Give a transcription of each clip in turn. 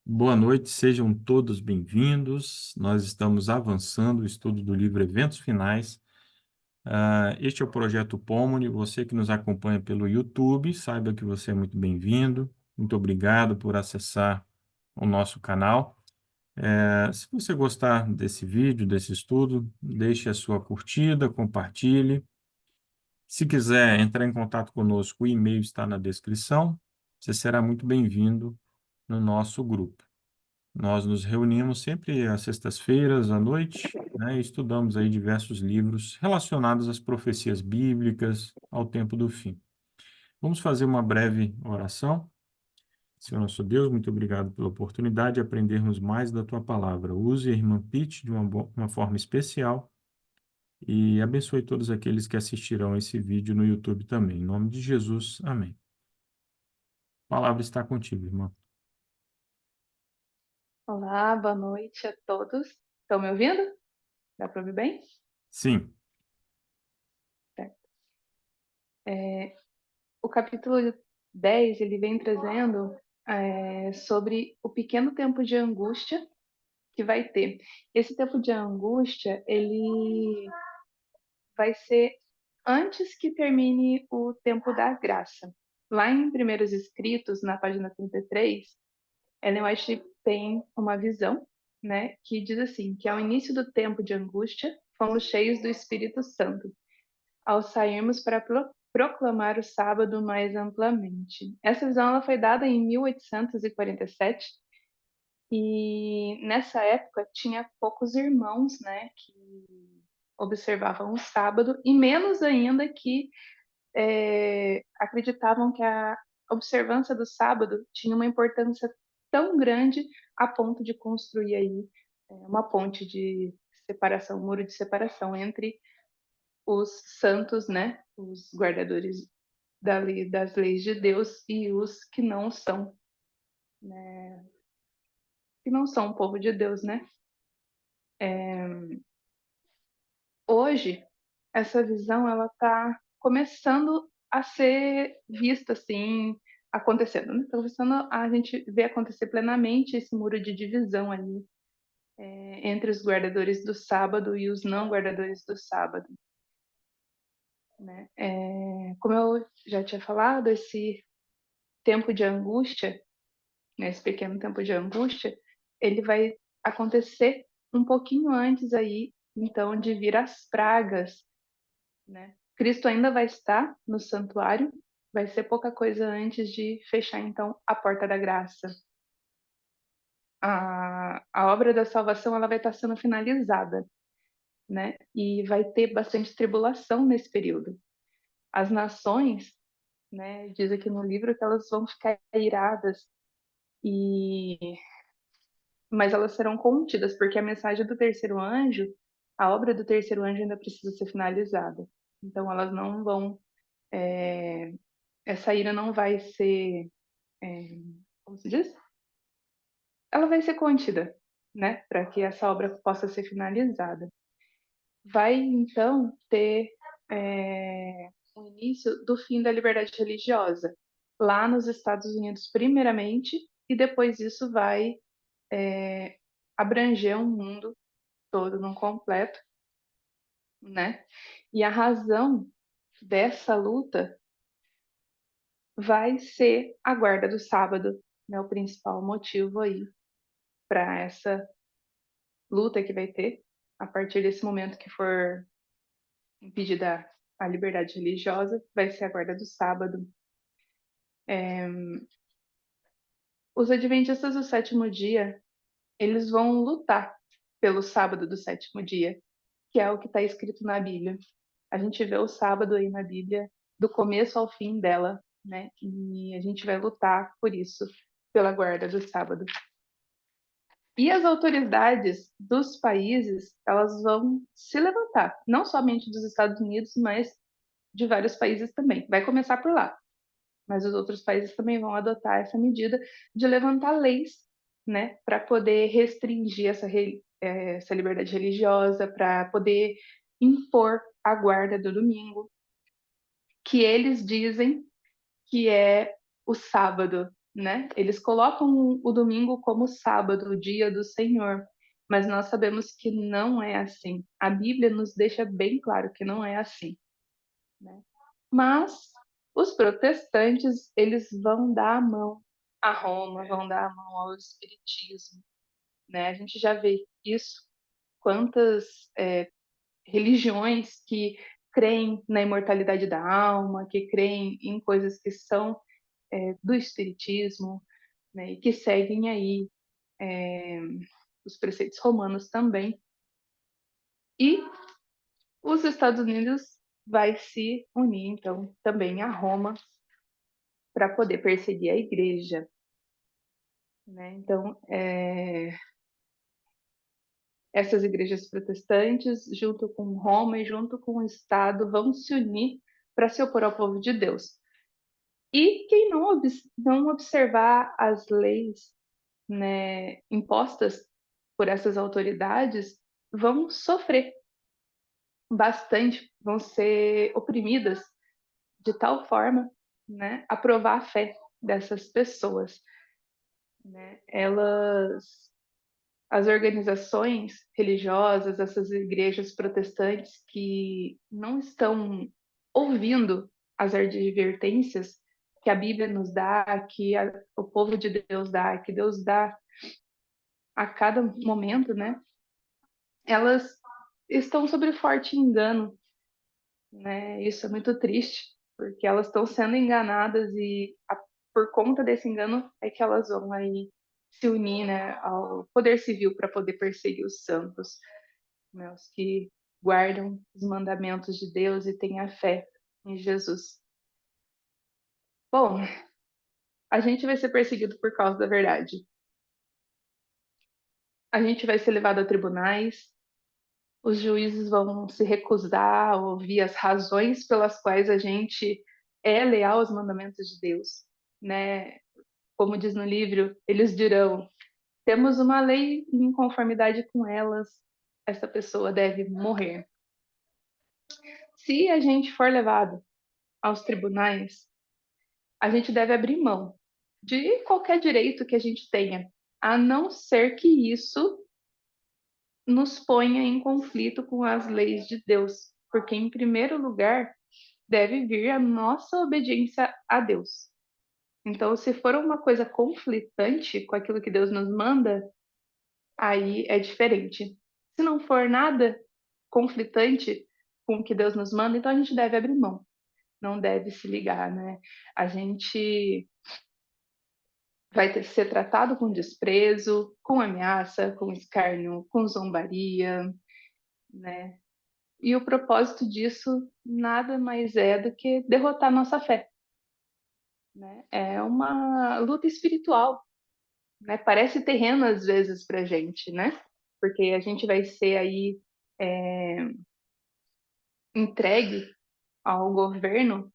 Boa noite, sejam todos bem-vindos. Nós estamos avançando o estudo do livro Eventos Finais. Este é o Projeto Pomone. Você que nos acompanha pelo YouTube, saiba que você é muito bem-vindo. Muito obrigado por acessar o nosso canal. Se você gostar desse vídeo, desse estudo, deixe a sua curtida, compartilhe. Se quiser entrar em contato conosco, o e-mail está na descrição. Você será muito bem-vindo no nosso grupo. Nós nos reunimos sempre às sextas-feiras à noite, né, e estudamos aí diversos livros relacionados às profecias bíblicas, ao tempo do fim. Vamos fazer uma breve oração. Senhor nosso Deus, muito obrigado pela oportunidade de aprendermos mais da Tua palavra. Use a irmã Pete de uma forma especial e abençoe todos aqueles que assistirão esse vídeo no YouTube também. Em nome de Jesus, amém. A palavra está contigo, irmã. Olá, boa noite a todos. Estão me ouvindo? Dá para ouvir bem? Sim, Certo. O capítulo 10 ele vem trazendo sobre o pequeno tempo de angústia que vai ter. Esse tempo de angústia, ele vai ser antes que termine o tempo da graça. Lá em Primeiros Escritos, na página 33, Ellen White tem uma visão, né, que diz assim, que ao início do tempo de angústia, fomos cheios do Espírito Santo, ao sairmos para proclamar o sábado mais amplamente. Essa visão ela foi dada em 1847 e nessa época tinha poucos irmãos, né, que observavam o sábado e menos ainda que acreditavam que a observância do sábado tinha uma importância tão grande a ponto de construir aí uma ponte de separação, um muro de separação entre os santos, né, os guardadores das leis de Deus e os que não são, que não são o povo de Deus, né? Hoje essa visão ela está começando a ser vista assim acontecendo, né? Tá começando a gente ver acontecer plenamente esse muro de divisão ali entre os guardadores do sábado e os não guardadores do sábado, né? Como eu já tinha falado, esse tempo de angústia, né, esse pequeno tempo de angústia, ele vai acontecer um pouquinho antes aí, então, de vir as pragas, né? Cristo ainda vai estar no santuário, vai ser pouca coisa antes de fechar, então, a porta da graça. A obra da salvação ela vai estar sendo finalizada, né? E vai ter bastante tribulação nesse período. As nações, né, diz aqui no livro que elas vão ficar iradas e mas elas serão contidas, porque a mensagem do terceiro anjo, a obra do terceiro anjo ainda precisa ser finalizada. Então elas não vão, essa ira não vai ser, é, como se diz? Ela vai ser contida, né, para que essa obra possa ser finalizada. Vai então ter o início do fim da liberdade religiosa, lá nos Estados Unidos primeiramente, e depois isso vai abranger o mundo todo num completo, né? E a razão dessa luta vai ser a guarda do sábado, né? O principal motivo aí para essa luta que vai ter a partir desse momento que for impedida a liberdade religiosa, vai ser a guarda do sábado. Os adventistas do sétimo dia, eles vão lutar pelo sábado do sétimo dia, que é o que está escrito na Bíblia. A gente vê o sábado aí na Bíblia, do começo ao fim dela, né? E a gente vai lutar por isso, pela guarda do sábado. E as autoridades dos países, elas vão se levantar, não somente dos Estados Unidos, mas de vários países também. Vai começar por lá, mas os outros países também vão adotar essa medida de levantar leis, né, para poder restringir essa liberdade religiosa, para poder impor a guarda do domingo, que eles dizem que é o sábado, né? Eles colocam o domingo como sábado, o dia do Senhor, mas nós sabemos que não é assim. A Bíblia nos deixa bem claro que não é assim, né? Mas os protestantes, eles vão dar a mão a Roma, vão dar a mão ao espiritismo, né? A gente já vê isso, quantas religiões que creem na imortalidade da alma, que creem em coisas que são do espiritismo, né? E que seguem aí os preceitos romanos também. E os Estados Unidos vai se unir, então, também a Roma para poder perseguir a igreja, né? Então, essas igrejas protestantes, junto com Roma e junto com o Estado, vão se unir para se opor ao povo de Deus. E quem não observar as leis, né, impostas por essas autoridades vão sofrer bastante, vão ser oprimidas de tal forma, né, a provar a fé dessas pessoas, né? As organizações religiosas, essas igrejas protestantes que não estão ouvindo as advertências que a Bíblia nos dá, o povo de Deus dá, que Deus dá a cada momento, né? Elas estão sob forte engano, né? Isso é muito triste, porque elas estão sendo enganadas e por conta desse engano é que elas vão aí se unir, né, ao poder civil para poder perseguir os santos, né, os que guardam os mandamentos de Deus e têm a fé em Jesus. Bom, a gente vai ser perseguido por causa da verdade. A gente vai ser levado a tribunais, os juízes vão se recusar a ouvir as razões pelas quais a gente é leal aos mandamentos de Deus, né? Como diz no livro, eles dirão: temos uma lei e em conformidade com elas, essa pessoa deve morrer. Se a gente for levado aos tribunais, a gente deve abrir mão de qualquer direito que a gente tenha, a não ser que isso nos ponha em conflito com as leis de Deus, porque em primeiro lugar deve vir a nossa obediência a Deus. Então, se for uma coisa conflitante com aquilo que Deus nos manda, aí é diferente. Se não for nada conflitante com o que Deus nos manda, então a gente deve abrir mão, não deve se ligar, né? A gente vai ser tratado com desprezo, com ameaça, com escárnio, com zombaria, né? E o propósito disso nada mais é do que derrotar nossa fé, né? É uma luta espiritual, né? Parece terreno às vezes para gente, né? Porque a gente vai ser aí entregue ao governo,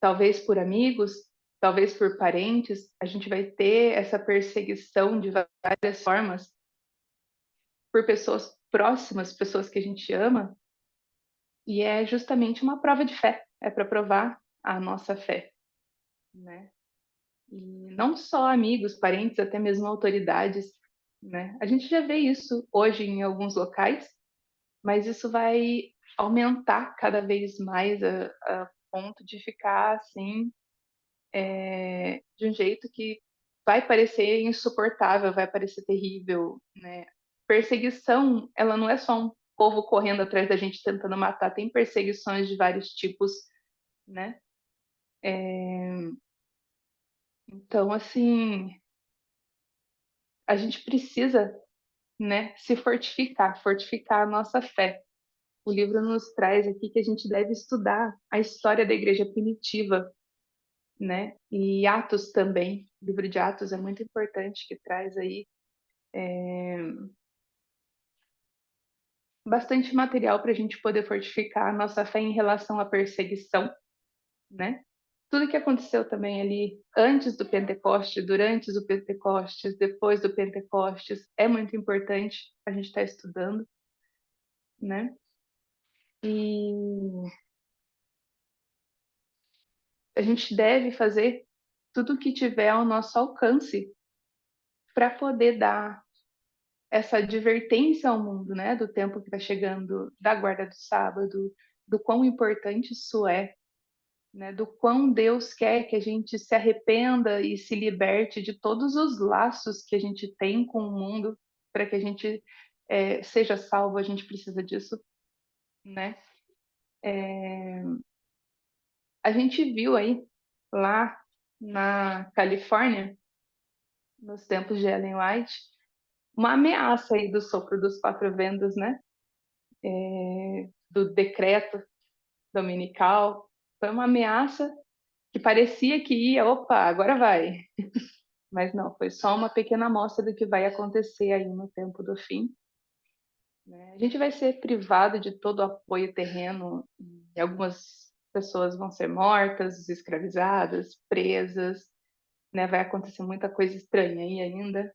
talvez por amigos, talvez por parentes, a gente vai ter essa perseguição de várias formas por pessoas próximas, pessoas que a gente ama, e é justamente uma prova de fé, é para provar a nossa fé, né? E não só amigos, parentes, até mesmo autoridades, né? A gente já vê isso hoje em alguns locais, mas isso vai aumentar cada vez mais a ponto de ficar assim, de um jeito que vai parecer insuportável, vai parecer terrível, né? Perseguição, ela não é só um povo correndo atrás da gente tentando matar, tem perseguições de vários tipos, né? Então, assim, a gente precisa, né, se fortificar, fortificar a nossa fé. O livro nos traz aqui que a gente deve estudar a história da igreja primitiva, né? E Atos também. O livro de Atos é muito importante, que traz aí bastante material para a gente poder fortificar a nossa fé em relação à perseguição, né? Tudo que aconteceu também ali antes do Pentecostes, durante o Pentecostes, depois do Pentecostes, é muito importante a gente estar estudando, né? E a gente deve fazer tudo que tiver ao nosso alcance para poder dar essa advertência ao mundo, né, do tempo que está chegando, da guarda do sábado, do quão importante isso é, né, do quão Deus quer que a gente se arrependa e se liberte de todos os laços que a gente tem com o mundo para que a gente seja salvo. A gente precisa disso, né? A gente viu aí lá na Califórnia, nos tempos de Ellen White, uma ameaça aí do sopro dos quatro ventos, né? Do decreto dominical. Foi uma ameaça que parecia que ia, opa, agora vai. Mas não, foi só uma pequena amostra do que vai acontecer aí no tempo do fim, né? A gente vai ser privado de todo o apoio terreno e algumas pessoas vão ser mortas, escravizadas, presas, né? Vai acontecer muita coisa estranha aí ainda.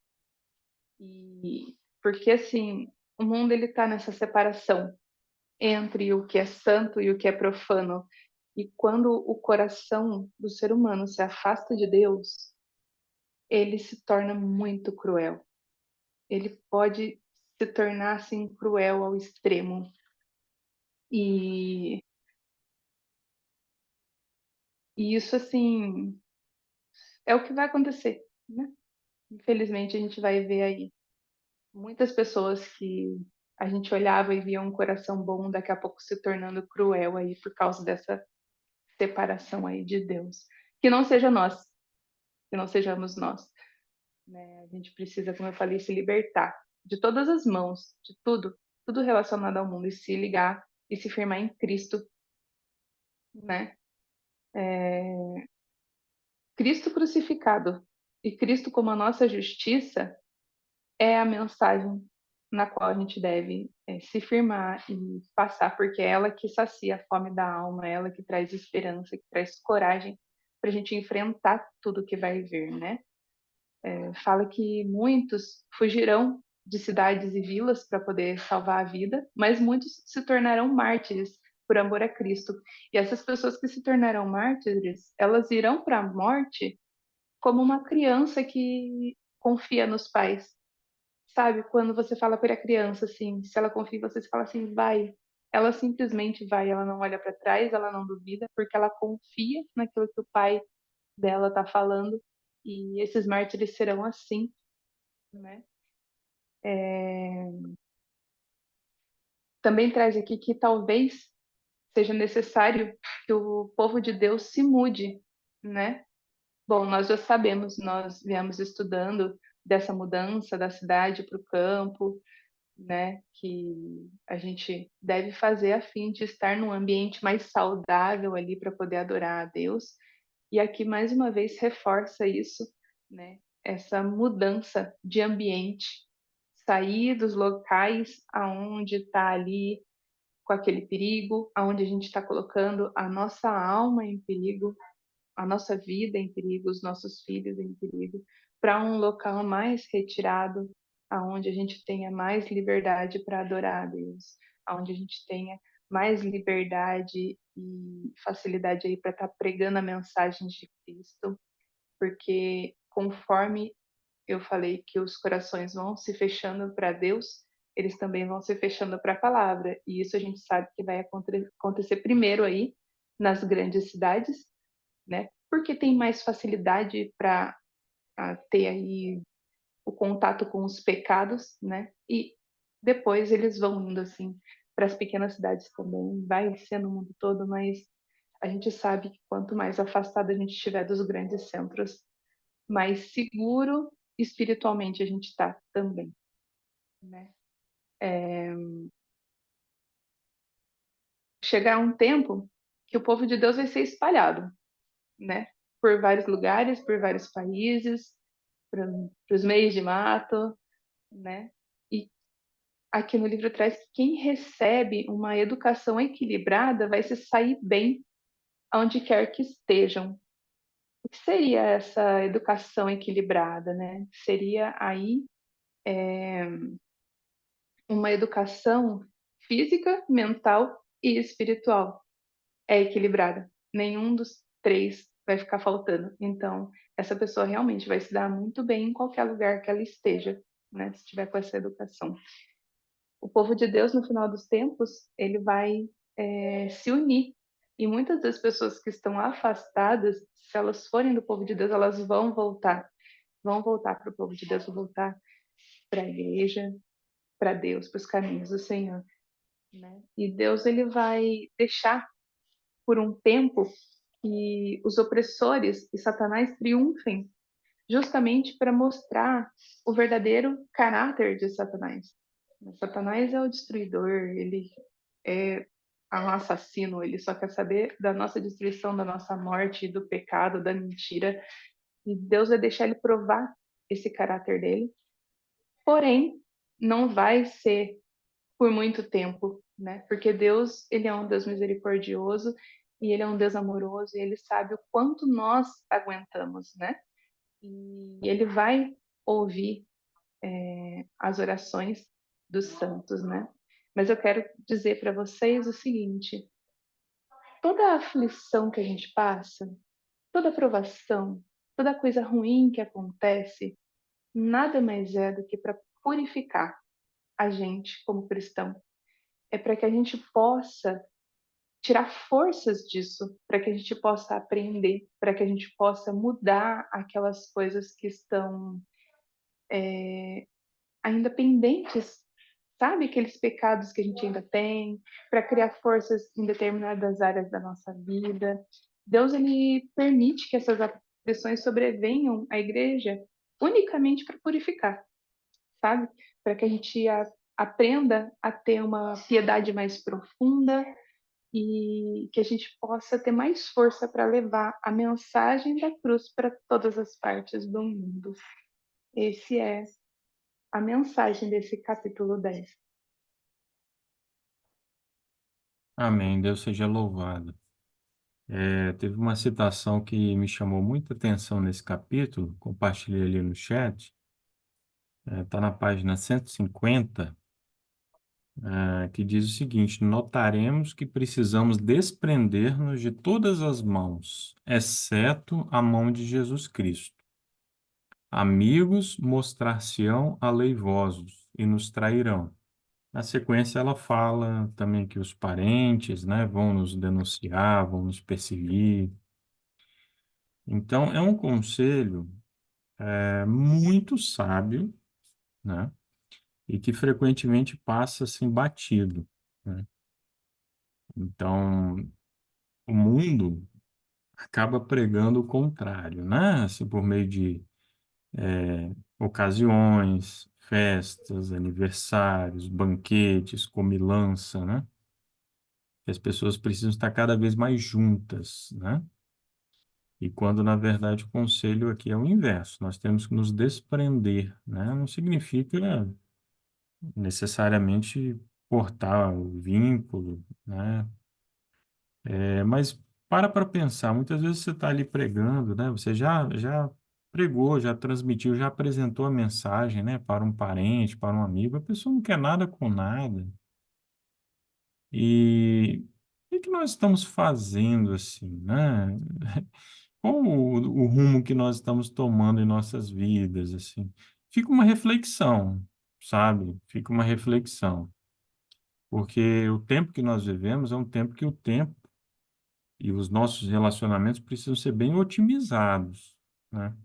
E porque assim, o mundo ele tá nessa separação entre o que é santo e o que é profano. E quando o coração do ser humano se afasta de Deus, ele se torna muito cruel. Ele pode se tornar assim cruel ao extremo. E, e isso assim é o que vai acontecer, né? Infelizmente a gente vai ver aí muitas pessoas que a gente olhava e via um coração bom, daqui a pouco se tornando cruel aí por causa dessa separação aí de Deus. Que não seja nós, que não sejamos nós, né? A gente precisa, como eu falei, se libertar de todas as mãos, de tudo, tudo relacionado ao mundo e se ligar e se firmar em Cristo, né? Cristo crucificado e Cristo como a nossa justiça é a mensagem na qual a gente deve se firmar e passar, porque é ela que sacia a fome da alma, é ela que traz esperança, que traz coragem para a gente enfrentar tudo que vai vir, né? Fala que muitos fugirão de cidades e vilas para poder salvar a vida, mas muitos se tornarão mártires por amor a Cristo. E essas pessoas que se tornarão mártires, elas irão para a morte como uma criança que confia nos pais. Sabe, quando você fala para a criança assim, se ela confia em você, você fala assim, vai. Ela simplesmente vai, ela não olha para trás, ela não duvida, porque ela confia naquilo que o pai dela está falando. E esses mártires serão assim, né? Também traz aqui que talvez seja necessário que o povo de Deus se mude, né? Bom, nós já sabemos, nós viemos estudando dessa mudança da cidade para o campo, né? Que a gente deve fazer a fim de estar num ambiente mais saudável ali para poder adorar a Deus. E aqui mais uma vez reforça isso, né? Essa mudança de ambiente, sair dos locais aonde está ali com aquele perigo, aonde a gente está colocando a nossa alma em perigo, a nossa vida em perigo, os nossos filhos em perigo, para um local mais retirado, aonde a gente tenha mais liberdade para adorar a Deus, aonde a gente tenha mais liberdade e facilidade aí para estar pregando a mensagem de Cristo, porque conforme eu falei que os corações vão se fechando para Deus, eles também vão se fechando para a palavra. E isso a gente sabe que vai acontecer primeiro aí nas grandes cidades, né? Porque tem mais facilidade para ter aí o contato com os pecados, né? E depois eles vão indo assim para as pequenas cidades também, vai ser no mundo todo, mas a gente sabe que quanto mais afastado a gente estiver dos grandes centros, mais seguro espiritualmente a gente está também, né? Chegar um tempo que o povo de Deus vai ser espalhado, né? Por vários lugares, por vários países, para os meios de mato, né? E aqui no livro traz que quem recebe uma educação equilibrada vai se sair bem aonde quer que estejam. O que seria essa educação equilibrada, né? Seria aí uma educação física, mental e espiritual. É equilibrada. Nenhum dos três vai ficar faltando. Então, essa pessoa realmente vai se dar muito bem em qualquer lugar que ela esteja, né? Se tiver com essa educação. O povo de Deus, no final dos tempos, ele vai se unir. E muitas das pessoas que estão afastadas, se elas forem do povo de Deus, elas vão voltar para o povo de Deus, vão voltar para a igreja, para Deus, para os caminhos do Senhor, né? E Deus ele vai deixar por um tempo que os opressores e Satanás triunfem, justamente para mostrar o verdadeiro caráter de Satanás. Satanás é o destruidor, ele é um assassino, ele só quer saber da nossa destruição, da nossa morte, do pecado, da mentira. E Deus vai deixar ele provar esse caráter dele. Porém, não vai ser por muito tempo, né? Porque Deus, ele é um Deus misericordioso e ele é um Deus amoroso e ele sabe o quanto nós aguentamos, né? E ele vai ouvir as orações dos santos, né? Mas eu quero dizer para vocês o seguinte: toda aflição que a gente passa, toda provação, toda coisa ruim que acontece, nada mais é do que para purificar a gente como cristão. É para que a gente possa tirar forças disso, para que a gente possa aprender, para que a gente possa mudar aquelas coisas que estão ainda pendentes, sabe? Aqueles pecados que a gente ainda tem, para criar forças em determinadas áreas da nossa vida. Deus, ele permite que essas aflições sobrevenham à igreja unicamente para purificar, sabe? Para que a gente aprenda a ter uma piedade mais profunda e que a gente possa ter mais força para levar a mensagem da cruz para todas as partes do mundo. Esse é a mensagem desse capítulo 10. Amém. Deus seja louvado. Teve uma citação que me chamou muita atenção nesse capítulo, compartilhei ali no chat, está na página 150, que diz o seguinte: notaremos que precisamos desprender-nos de todas as mãos, exceto a mão de Jesus Cristo. Amigos mostrar-se-ão aleivosos e nos trairão. Na sequência, ela fala também que os parentes, né, vão nos denunciar, vão nos perseguir. Então, é um conselho muito sábio, né, e que frequentemente passa assim batido, né? Então, o mundo acaba pregando o contrário, né? Assim, por meio de ocasiões, festas, aniversários, banquetes, comilança, né? Que as pessoas precisam estar cada vez mais juntas, né? E quando, na verdade, o conselho aqui é o inverso, nós temos que nos desprender, né? Não significa necessariamente cortar o vínculo, né? Mas para pensar, muitas vezes você está ali pregando, né? Você já pregou, já transmitiu, já apresentou a mensagem, né? Para um parente, para um amigo, a pessoa não quer nada com nada. E o que nós estamos fazendo assim, né? Qual o rumo que nós estamos tomando em nossas vidas, assim? Fica uma reflexão, sabe? Fica uma reflexão, porque o tempo que nós vivemos é um tempo que o tempo e os nossos relacionamentos precisam ser bem otimizados, né?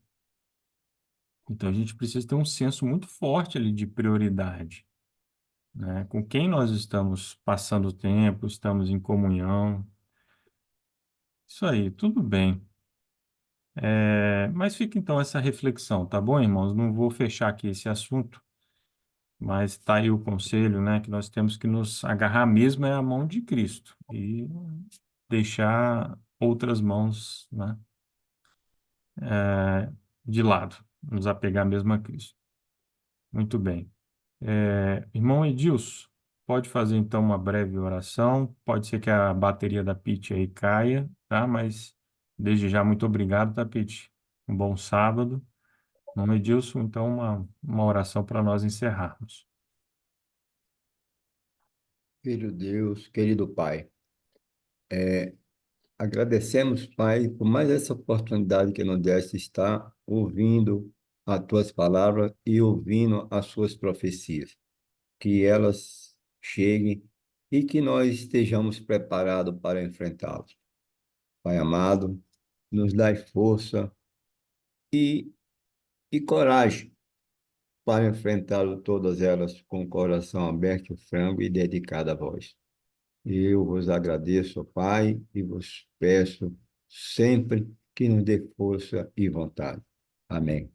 Então a gente precisa ter um senso muito forte ali de prioridade, né? Com quem nós estamos passando tempo, estamos em comunhão. Isso aí, tudo bem. Mas fica então essa reflexão, tá bom, irmãos? Não vou fechar aqui esse assunto, mas está aí o conselho, né? Que nós temos que nos agarrar mesmo é a mão de Cristo e deixar outras mãos, né? De lado, nos apegar mesmo a Cristo. Muito bem. Irmão Edilson, pode fazer então uma breve oração. Pode ser que a bateria da Pitty aí caia, tá? Mas desde já, muito obrigado, tá, Pitty? Um bom sábado. Irmão Edilson, então uma oração para nós encerrarmos. Filho Deus, querido Pai, agradecemos, Pai, por mais essa oportunidade que nos deste estar ouvindo as tuas palavras e ouvindo as suas profecias. Que elas cheguem e que nós estejamos preparados para enfrentá-las. Pai amado, nos dai força e, e coragem para enfrentar todas elas com o coração aberto, franco e dedicado a vós. Eu vos agradeço, Pai, e vos peço sempre que nos dê força e vontade. Amém.